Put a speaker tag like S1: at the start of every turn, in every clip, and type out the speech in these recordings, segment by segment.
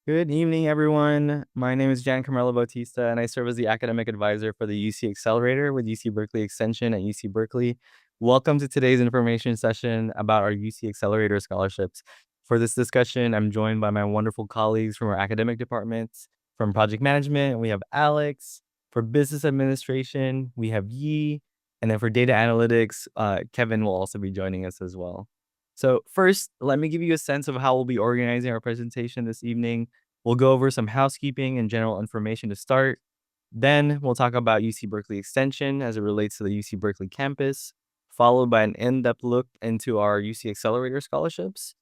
S1: Good evening, everyone. My name is Jan Carmelo Bautista, and I serve as the academic advisor for the UC Accelerator with UC Berkeley Extension at UC Berkeley. Welcome to today's information session about our UC Accelerator scholarships. For this discussion, I'm joined by my wonderful colleagues from our academic departments. From project management, we have Alex. For business administration, we have Yi. And then for data analytics, Kevin will also be joining us as well. So first, let me give you a sense of how we'll be organizing our presentation this evening. We'll go over some housekeeping and general information to start. Then we'll talk about UC Berkeley Extension as it relates to the UC Berkeley campus, followed by an in-depth look into our UC Accelerator scholarships.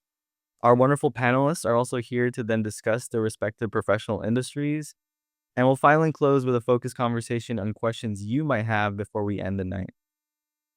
S1: Our wonderful panelists are also here to then discuss their respective professional industries. And we'll finally close with a focused conversation on questions you might have before we end the night.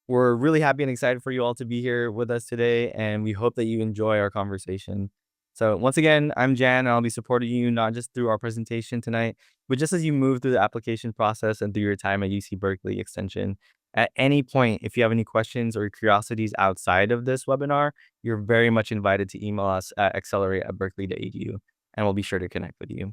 S1: We're really happy and excited for you all to be here with us today, and we hope that you enjoy our conversation. So once again, I'm Jan, and I'll be supporting you not just through our presentation tonight, but just as you move through the application process and through your time at UC Berkeley Extension. At any point, if you have any questions or curiosities outside of this webinar, you're very much invited to email us at accelerate@berkeley.edu, and we'll be sure to connect with you.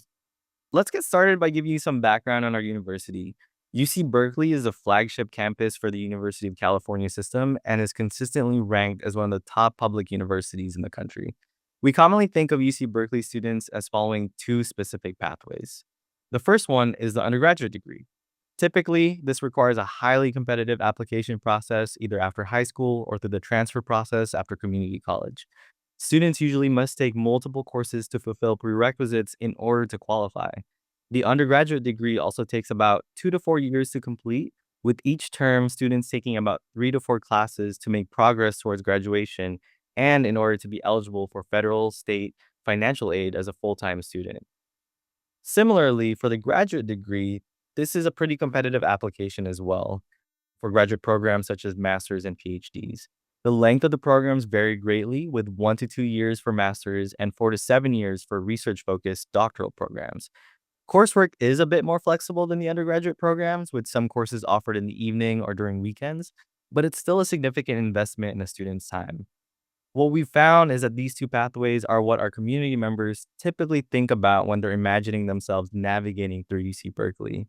S1: Let's get started by giving you some background on our university. UC Berkeley is the flagship campus for the University of California system and is consistently ranked as one of the top public universities in the country. We commonly think of UC Berkeley students as following two specific pathways. The first one is the undergraduate degree. Typically, this requires a highly competitive application process either after high school or through the transfer process after community college. Students usually must take multiple courses to fulfill prerequisites in order to qualify. The undergraduate degree also takes about 2 to 4 years to complete, with each term students taking about 3 to 4 classes to make progress towards graduation and in order to be eligible for federal, state, financial aid as a full-time student. Similarly, for the graduate degree, this is a pretty competitive application as well for graduate programs such as master's and PhDs. The length of the programs vary greatly, with 1 to 2 years for master's and 4 to 7 years for research-focused doctoral programs. Coursework is a bit more flexible than the undergraduate programs, with some courses offered in the evening or during weekends, but it's still a significant investment in a student's time. What we found is that these two pathways are what our community members typically think about when they're imagining themselves navigating through UC Berkeley.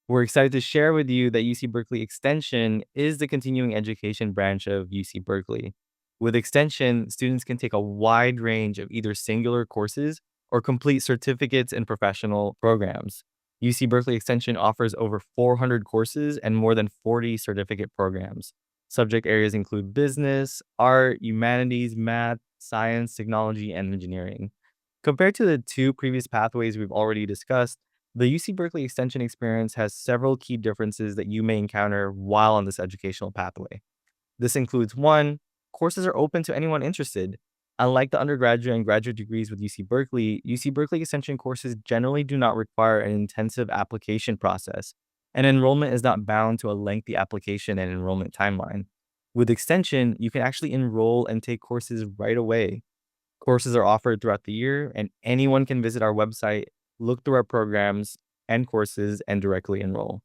S1: We're excited to share with you that UC Berkeley Extension is the continuing education branch of UC Berkeley. With Extension, students can take a wide range of either singular courses or complete certificates and professional programs. UC Berkeley Extension offers over 400 courses and more than 40 certificate programs. Subject areas include business, art, humanities, math, science, technology, and engineering. Compared to the two previous pathways we've already discussed, the UC Berkeley Extension experience has several key differences that you may encounter while on this educational pathway. This includes one, courses are open to anyone interested. Unlike the undergraduate and graduate degrees with UC Berkeley Extension courses generally do not require an intensive application process, and enrollment is not bound to a lengthy application and enrollment timeline. With Extension, you can actually enroll and take courses right away. Courses are offered throughout the year, and anyone can visit our website, look through our programs and courses, and directly enroll.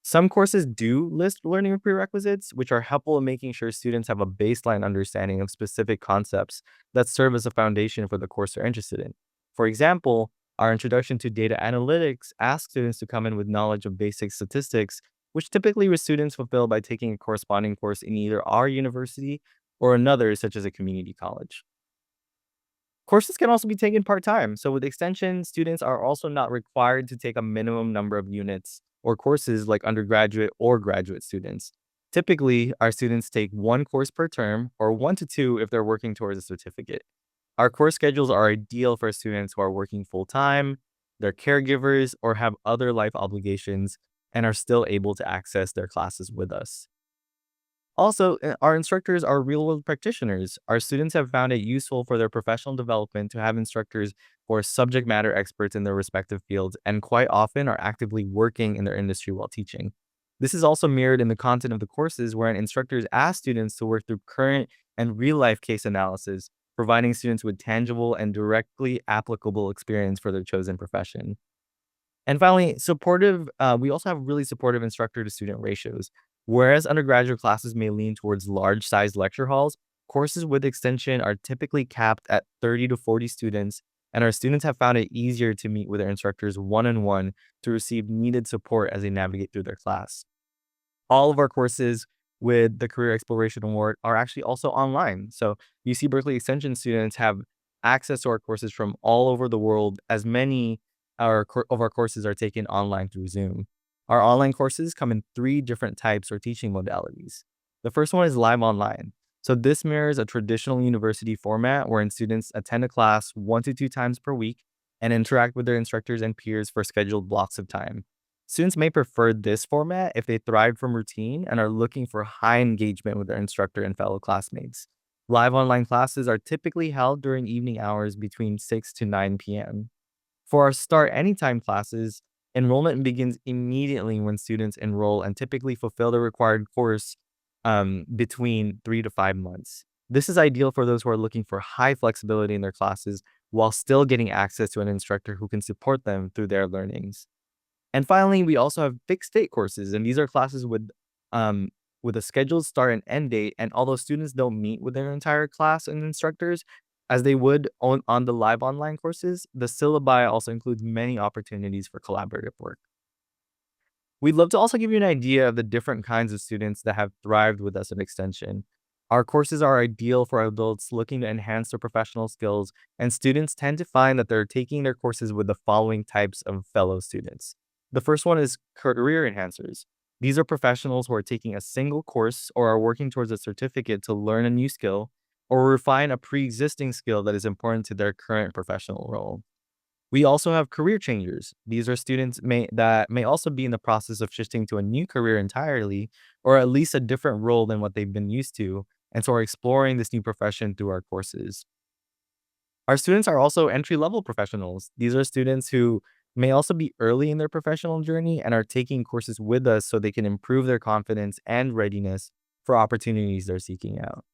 S1: Some courses do list learning prerequisites, which are helpful in making sure students have a baseline understanding of specific concepts that serve as a foundation for the course they're interested in. For example, our introduction to data analytics asks students to come in with knowledge of basic statistics, which typically students fulfill by taking a corresponding course in either our university or another, such as a community college. Courses can also be taken part-time. So with Extension, students are also not required to take a minimum number of units or courses like undergraduate or graduate students. Typically, our students take one course per term or 1 to 2 if they're working towards a certificate. Our course schedules are ideal for students who are working full-time, they're caregivers, or have other life obligations and are still able to access their classes with us. Also, our instructors are real-world practitioners. Our students have found it useful for their professional development to have instructors who are subject matter experts in their respective fields and quite often are actively working in their industry while teaching. This is also mirrored in the content of the courses, wherein instructors ask students to work through current and real-life case analysis, providing students with tangible and directly applicable experience for their chosen profession. And finally, we also have really supportive instructor to student ratios. Whereas undergraduate classes may lean towards large sized lecture halls, courses with Extension are typically capped at 30 to 40 students and our students have found it easier to meet with their instructors one-on-one to receive needed support as they navigate through their class. All of our courses with the Career Exploration Award are actually also online. So UC Berkeley Extension students have access to our courses from all over the world, as many of our courses are taken online through Zoom. Our online courses come in three different types or teaching modalities. The first one is live online. So this mirrors a traditional university format wherein students attend a class 1 to 2 times per week and interact with their instructors and peers for scheduled blocks of time. Students may prefer this format if they thrive from routine and are looking for high engagement with their instructor and fellow classmates. Live online classes are typically held during evening hours between 6 to 9 p.m. For our Start Anytime classes, enrollment begins immediately when students enroll and typically fulfill the required course between 3 to 5 months. This is ideal for those who are looking for high flexibility in their classes while still getting access to an instructor who can support them through their learnings. And finally, we also have fixed date courses, and these are classes with a scheduled start and end date. And although students don't meet with their entire class and instructors as they would on the live online courses, the syllabi also includes many opportunities for collaborative work. We'd love to also give you an idea of the different kinds of students that have thrived with us at Extension. Our courses are ideal for adults looking to enhance their professional skills, and students tend to find that they're taking their courses with the following types of fellow students. The first one is career enhancers. These are professionals who are taking a single course or are working towards a certificate to learn a new skill or refine a pre-existing skill that is important to their current professional role. We also have career changers. These are students that may also be in the process of shifting to a new career entirely, or at least a different role than what they've been used to, and so are exploring this new profession through our courses. Our students are also entry-level professionals. These are students who may also be early in their professional journey and are taking courses with us so they can improve their confidence and readiness for opportunities they're seeking out.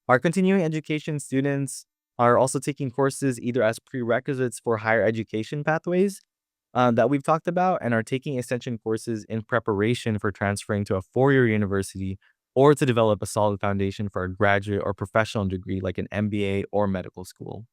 S1: Our continuing education students are also taking courses either as prerequisites for higher education pathways that we've talked about, and are taking extension courses in preparation for transferring to a four-year university or to develop a solid foundation for a graduate or professional degree like an MBA or medical school.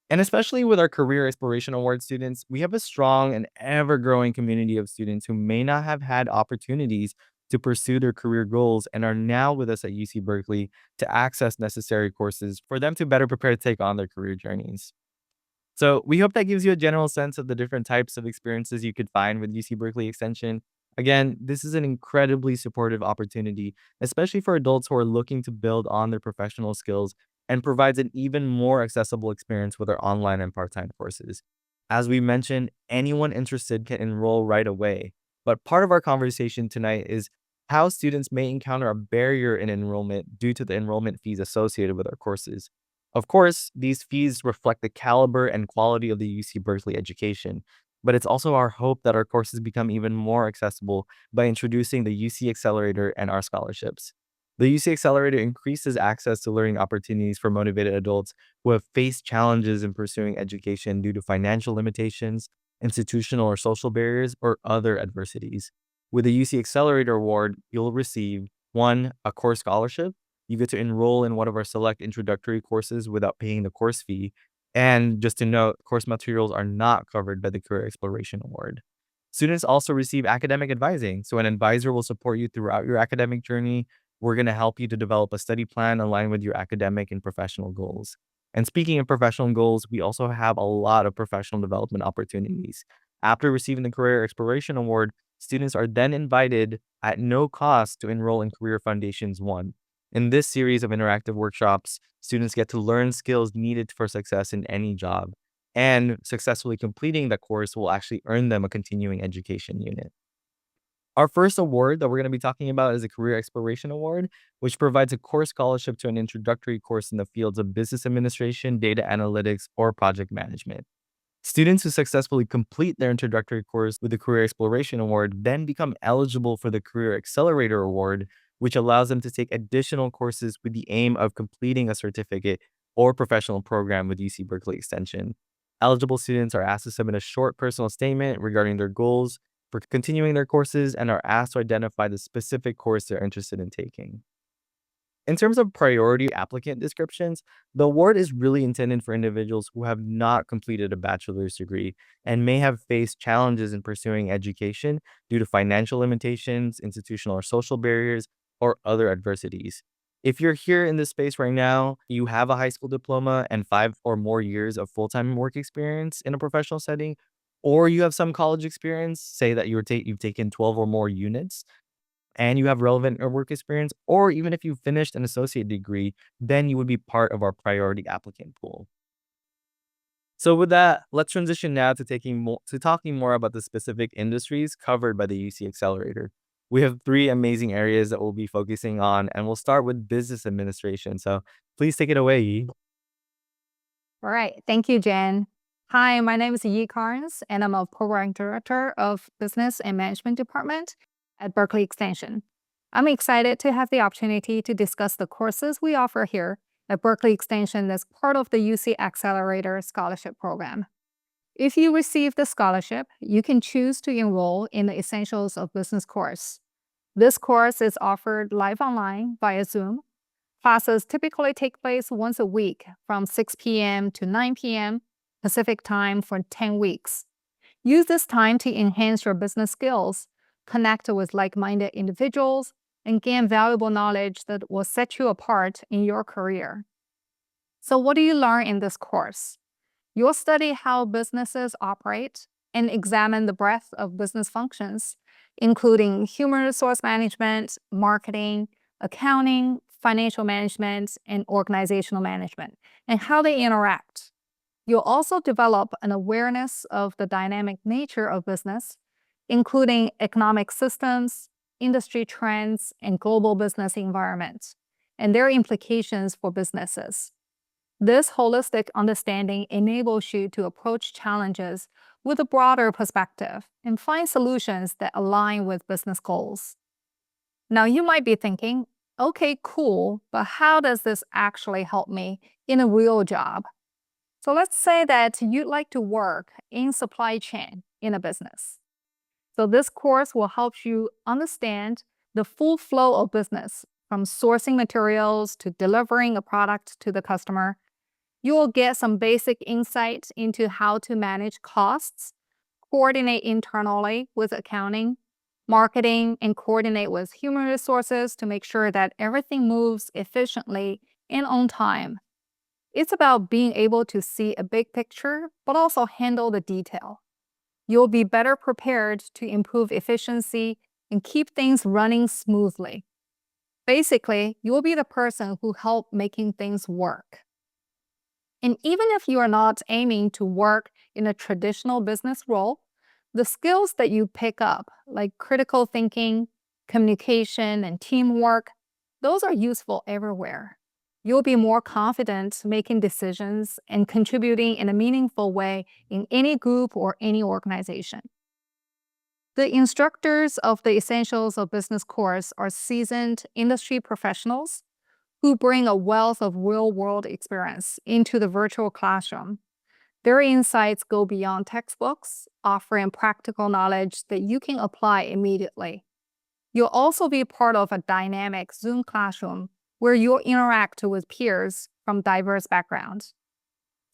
S1: And especially with our Career Exploration Award students, we have a strong and ever growing community of students who may not have had opportunities to pursue their career goals and are now with us at UC Berkeley to access necessary courses for them to better prepare to take on their career journeys. So we hope that gives you a general sense of the different types of experiences you could find with UC Berkeley Extension. Again, this is an incredibly supportive opportunity, especially for adults who are looking to build on their professional skills, and provides an even more accessible experience with our online and part-time courses. As we mentioned, anyone interested can enroll right away. But part of our conversation tonight is how students may encounter a barrier in enrollment due to the enrollment fees associated with our courses. Of course, these fees reflect the caliber and quality of the UC Berkeley education, but it's also our hope that our courses become even more accessible by introducing the UC Accelerator and our scholarships. The UC Accelerator increases access to learning opportunities for motivated adults who have faced challenges in pursuing education due to financial limitations, institutional or social barriers, or other adversities. With the UC Accelerator Award, you'll receive one, a course scholarship. You get to enroll in one of our select introductory courses without paying the course fee. And just to note, course materials are not covered by the Career Exploration Award. Students also receive academic advising. So an advisor will support you throughout your academic journey. We're going to help you to develop a study plan aligned with your academic and professional goals. And speaking of professional goals, we also have a lot of professional development opportunities. After receiving the Career Exploration Award, students are then invited at no cost to enroll in Career Foundations 1. In this series of interactive workshops, students get to learn skills needed for success in any job, and successfully completing the course will actually earn them a continuing education unit. Our first award that we're going to be talking about is the Career Exploration Award, which provides a course scholarship to an introductory course in the fields of business administration, data analytics, or project management. Students who successfully complete their introductory course with the Career Exploration Award then become eligible for the Career Accelerator Award, which allows them to take additional courses with the aim of completing a certificate or professional program with UC Berkeley Extension. Eligible students are asked to submit a short personal statement regarding their goals for continuing their courses and are asked to identify the specific course they're interested in taking. In terms of priority applicant descriptions, the award is really intended for individuals who have not completed a bachelor's degree and may have faced challenges in pursuing education due to financial limitations, institutional or social barriers, or other adversities. If you're here in this space right now, you have a high school diploma and 5 or more years of full-time work experience in a professional setting, or you have some college experience, say that you've taken 12 or more units, and you have relevant work experience, or even if you finished an associate degree, then you would be part of our priority applicant pool. So with that, let's transition now to talking more about the specific industries covered by the UC Accelerator. We have three amazing areas that we'll be focusing on, and we'll start with business administration. So please take it away, Yi.
S2: All right. Thank you, Jen. Hi, my name is Yi Carnes, and I'm a program director of Business and Management Department at Berkeley Extension. I'm excited to have the opportunity to discuss the courses we offer here at Berkeley Extension as part of the UC Accelerator Scholarship Program. If you receive the scholarship, you can choose to enroll in the Essentials of Business course. This course is offered live online via Zoom. Classes typically take place once a week from 6 p.m. to 9 p.m. Pacific time for 10 weeks. Use this time to enhance your business skills, connect with like-minded individuals, and gain valuable knowledge that will set you apart in your career. So what do you learn in this course? You'll study how businesses operate and examine the breadth of business functions, including human resource management, marketing, accounting, financial management, and organizational management, and how they interact. You'll also develop an awareness of the dynamic nature of business, including economic systems, industry trends, and global business environments, and their implications for businesses. This holistic understanding enables you to approach challenges with a broader perspective and find solutions that align with business goals. Now, you might be thinking, okay, cool, but how does this actually help me in a real job? So let's say that you'd like to work in supply chain in a business. So this course will help you understand the full flow of business, from sourcing materials to delivering a product to the customer. You will get some basic insight into how to manage costs, coordinate internally with accounting, marketing, and coordinate with human resources to make sure that everything moves efficiently and on time. It's about being able to see a big picture, but also handle the detail. You'll be better prepared to improve efficiency and keep things running smoothly. Basically, you'll be the person who helps making things work. And even if you are not aiming to work in a traditional business role, the skills that you pick up, like critical thinking, communication, and teamwork, those are useful everywhere. You'll be more confident making decisions and contributing in a meaningful way in any group or any organization. The instructors of the Essentials of Business course are seasoned industry professionals who bring a wealth of real-world experience into the virtual classroom. Their insights go beyond textbooks, offering practical knowledge that you can apply immediately. You'll also be part of a dynamic Zoom classroom where you'll interact with peers from diverse backgrounds.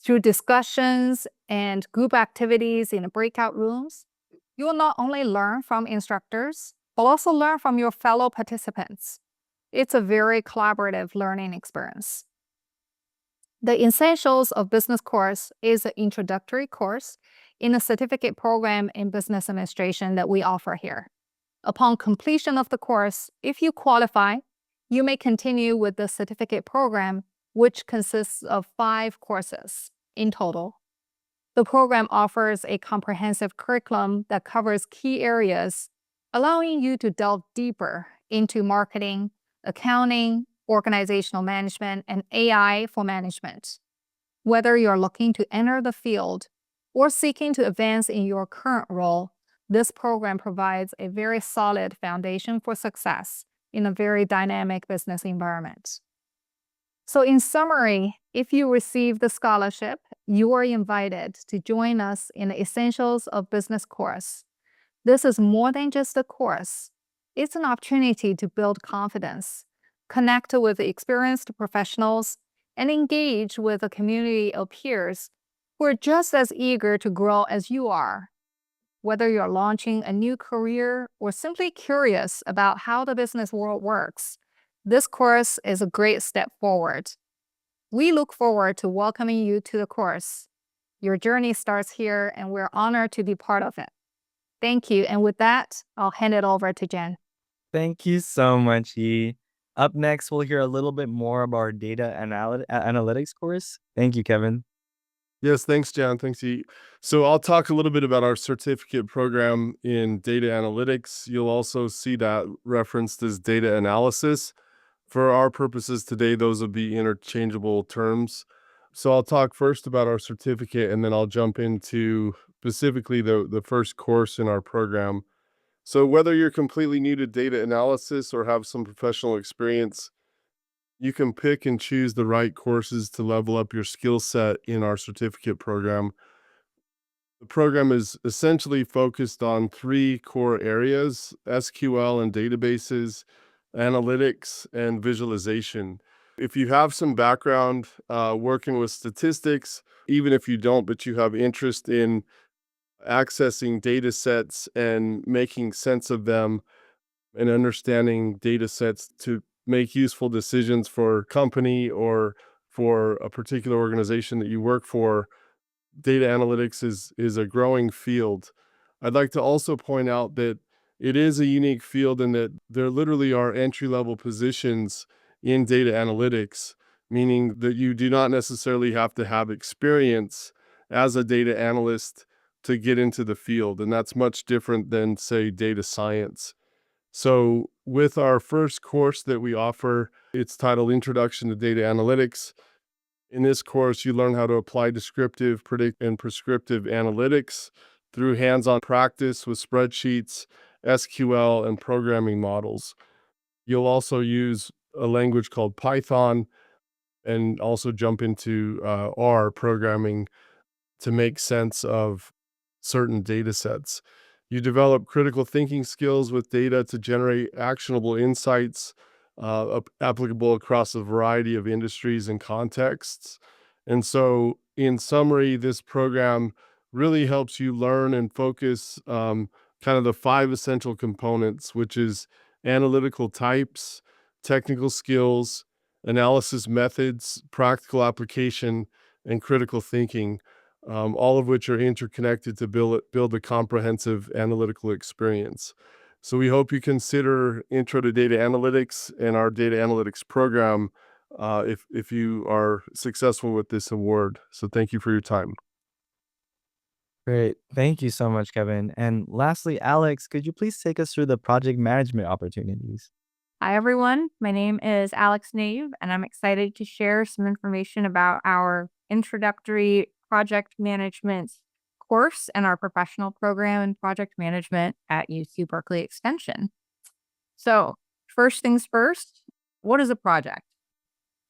S2: Through discussions and group activities in the breakout rooms, you will not only learn from instructors, but also learn from your fellow participants. It's a very collaborative learning experience. The Essentials of Business course is an introductory course in a certificate program in business administration that we offer here. Upon completion of the course, if you qualify, you may continue with the certificate program, which consists of 5 courses in total. The program offers a comprehensive curriculum that covers key areas, allowing you to delve deeper into marketing, accounting, organizational management, and AI for management. Whether you're looking to enter the field or seeking to advance in your current role, this program provides a very solid foundation for success in a very dynamic business environment. So in summary, if you receive the scholarship, you are invited to join us in the Essentials of Business course. This is more than just a course. It's an opportunity to build confidence, connect with experienced professionals, and engage with a community of peers who are just as eager to grow as you are. Whether you're launching a new career or simply curious about how the business world works, this course is a great step forward. We look forward to welcoming you to the course. Your journey starts here, and we're honored to be part of it. Thank you. And with that, I'll hand it over to Jen.
S1: Thank you so much, Yi. Up next, we'll hear a little bit more about our analytics course. Thank you, Kevin.
S3: Yes, thanks, John. Thanks, Yi. So I'll talk a little bit about our certificate program in data analytics. You'll also see that referenced as data analysis. For our purposes today, those will be interchangeable terms. So I'll talk first about our certificate, and then I'll jump into specifically the first course in our program. So whether you're completely new to data analysis or have some professional experience, you can pick and choose the right courses to level up your skill set in our certificate program. The program is essentially focused on three core areas: SQL and databases, analytics, and visualization. If you have some background working with statistics, even if you don't, but you have interest in accessing data sets and making sense of them and understanding data sets to make useful decisions for a company or for a particular organization that you work for, data analytics is a growing field. I'd like to also point out that it is a unique field in that there literally are entry-level positions in data analytics, meaning that you do not necessarily have to have experience as a data analyst to get into the field, and that's much different than, say, data science. So with our first course that we offer, it's titled Introduction to Data Analytics. In this course, you learn how to apply descriptive, predict, and prescriptive analytics through hands-on practice with spreadsheets, SQL, and programming models. You'll also use a language called Python and also jump into R programming to make sense of certain data sets. You develop critical thinking skills with data to generate actionable insights applicable across a variety of industries and contexts. And so, in summary, this program really helps you learn and focus kind of the five essential components, which is analytical types, technical skills, analysis methods, practical application, and critical thinking, all of which are interconnected to build a comprehensive analytical experience. So we hope you consider Intro to Data Analytics and our data analytics program if you are successful with this award. So thank you for your time.
S1: Great. Thank you so much, Kevin. And lastly, Alex, could you please take us through the project management opportunities?
S4: Hi, everyone. My name is Alex Nave, and I'm excited to share some information about our introductory project management course and our professional program in project management at UC Berkeley Extension. So, first things first, what is a project?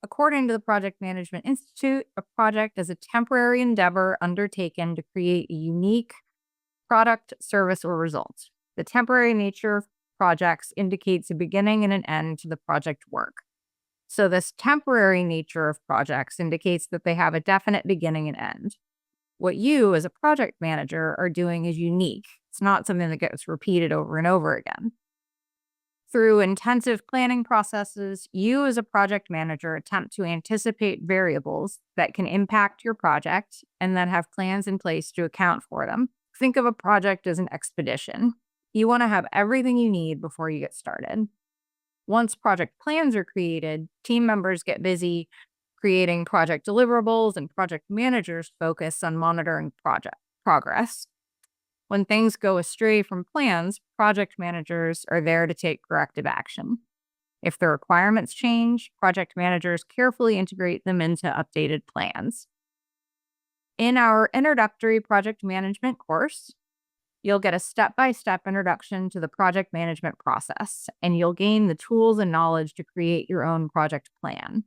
S4: According to the Project Management Institute, a project is a temporary endeavor undertaken to create a unique product, service, or result. The temporary nature of projects indicates a beginning and an end to the project work. So this temporary nature of projects indicates that they have a definite beginning and end. What you as a project manager are doing is unique. It's not something that gets repeated over and over again. Through intensive planning processes, you as a project manager attempt to anticipate variables that can impact your project and then have plans in place to account for them. Think of a project as an expedition. You want to have everything you need before you get started. Once project plans are created, team members get busy creating project deliverables, and project managers focus on monitoring project progress. When things go astray from plans, project managers are there to take corrective action. If the requirements change, project managers carefully integrate them into updated plans. In our introductory project management course, you'll get a step-by-step introduction to the project management process, and you'll gain the tools and knowledge to create your own project plan.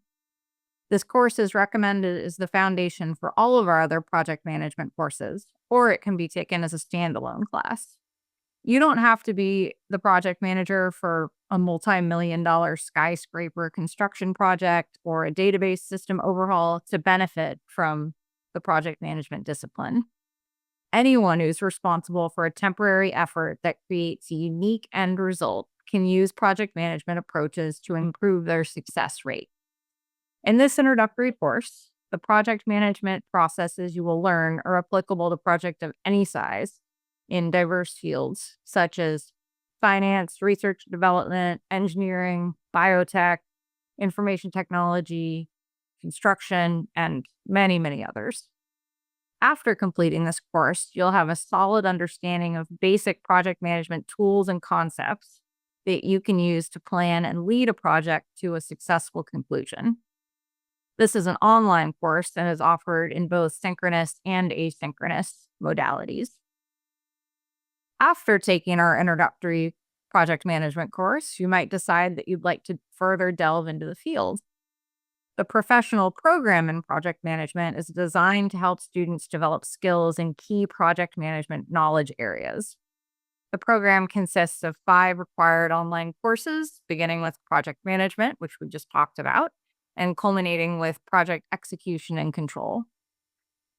S4: This course is recommended as the foundation for all of our other project management courses, or it can be taken as a standalone class. You don't have to be the project manager for a multi-million-dollar skyscraper construction project or a database system overhaul to benefit from the project management discipline. Anyone who's responsible for a temporary effort that creates a unique end result can use project management approaches to improve their success rate. In this introductory course, the project management processes you will learn are applicable to projects of any size in diverse fields such as finance, research and development, engineering, biotech, information technology, construction, and many, many others. After completing this course, you'll have a solid understanding of basic project management tools and concepts that you can use to plan and lead a project to a successful conclusion. This is an online course that is offered in both synchronous and asynchronous modalities. After taking our introductory project management course, you might decide that you'd like to further delve into the field. The professional program in project management is designed to help students develop skills in key project management knowledge areas. The program consists of 5 required online courses, beginning with project management, which we just talked about, and culminating with project execution and control.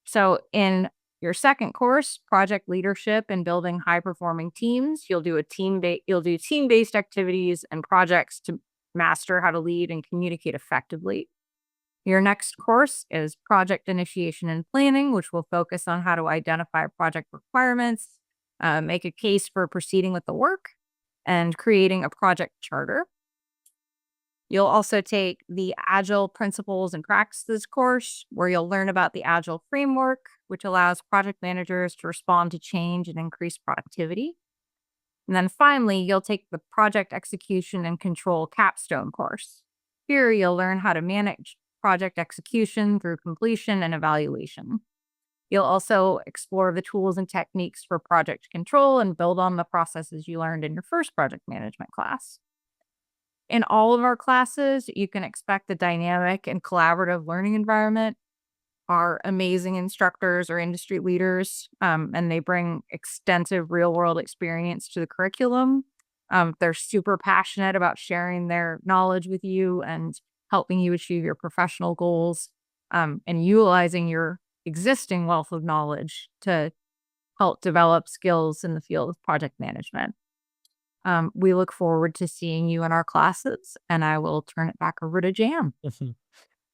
S4: So in your second course, project leadership and building high-performing teams, you'll do team-based activities and projects to master how to lead and communicate effectively. Your next course is project initiation and planning, which will focus on how to identify project requirements, make a case for proceeding with the work, and creating a project charter. You'll also take the Agile Principles and Practices course, where you'll learn about the Agile framework, which allows project managers to respond to change and increase productivity. And then finally, you'll take the Project Execution and Control Capstone course. Here, you'll learn how to manage project execution through completion and evaluation. You'll also explore the tools and techniques for project control and build on the processes you learned in your first project management class. In all of our classes, you can expect a dynamic and collaborative learning environment. Our amazing instructors are industry leaders, and they bring extensive real-world experience to the curriculum. They're super passionate about sharing their knowledge with you and helping you achieve your professional goals, and utilizing your existing wealth of knowledge to help develop skills in the field of project management. We look forward to seeing you in our classes, and I will turn it back over to Jan.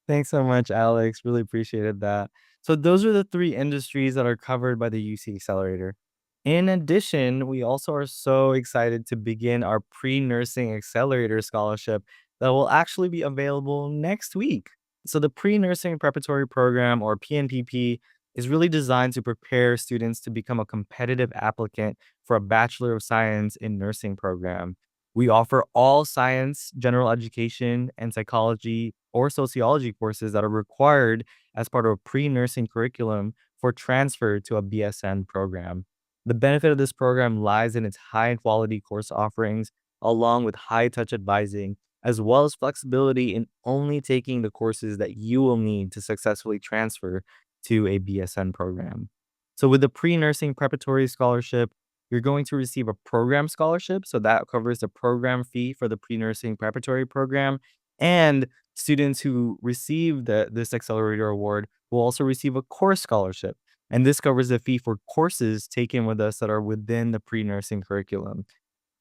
S1: Thanks so much, Alex. Really appreciated that. So those are the 3 industries that are covered by the UC Accelerator. In addition, we also are so excited to begin our pre-nursing accelerator scholarship that will actually be available next week. So the pre-nursing preparatory program, or PNPP, is really designed to prepare students to become a competitive applicant for a Bachelor of Science in Nursing program. We offer all science, general education, and psychology or sociology courses that are required as part of a pre-nursing curriculum for transfer to a BSN program. The benefit of this program lies in its high-quality course offerings, along with high-touch advising, as well as flexibility in only taking the courses that you will need to successfully transfer to a BSN program. So with the pre-nursing preparatory scholarship, you're going to receive a program scholarship. So that covers the program fee for the pre-nursing preparatory program. And students who receive this accelerator award will also receive a course scholarship. And this covers the fee for courses taken with us that are within the pre-nursing curriculum.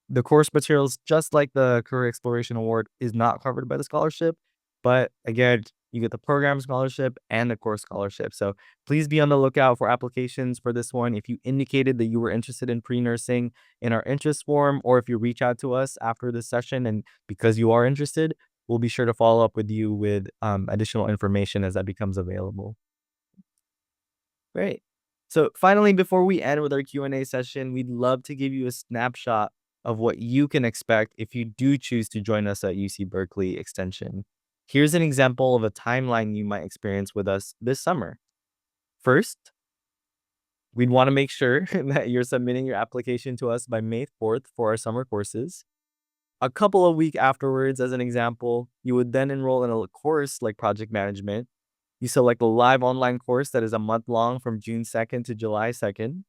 S1: The course materials, just like the Career Exploration Award, is not covered by the scholarship. But again, you get the program scholarship and the course scholarship. So please be on the lookout for applications for this one. If you indicated that you were interested in pre-nursing in our interest form, or if you reach out to us after this session and because you are interested, we'll be sure to follow up with you with additional information as that becomes available. Great. So finally, before we end with our Q&A session, we'd love to give you a snapshot of what you can expect if you do choose to join us at UC Berkeley Extension. Here's an example of a timeline you might experience with us this summer. First, we'd want to make sure that you're submitting your application to us by May 4th for our summer courses. A couple of weeks afterwards, as an example, you would then enroll in a course like project management. You select a live online course that is a month long from June 2nd to July 2nd.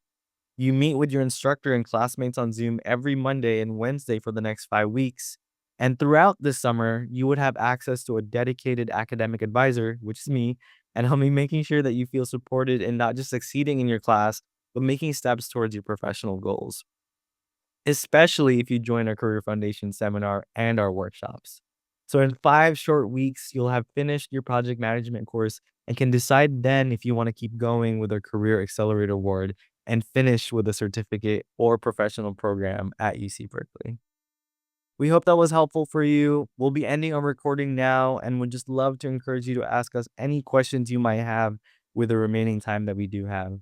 S1: You meet with your instructor and classmates on Zoom every Monday and Wednesday for the next 5 weeks. And throughout this summer, you would have access to a dedicated academic advisor, which is me, and I'll be making sure that you feel supported in not just succeeding in your class, but making steps towards your professional goals, especially if you join our Career Foundation seminar and our workshops. So, in 5 short weeks, you'll have finished your project management course and can decide then if you want to keep going with our Career Accelerator Award and finish with a certificate or professional program at UC Berkeley. We hope that was helpful for you. We'll be ending our recording now and would just love to encourage you to ask us any questions you might have with the remaining time that we do have.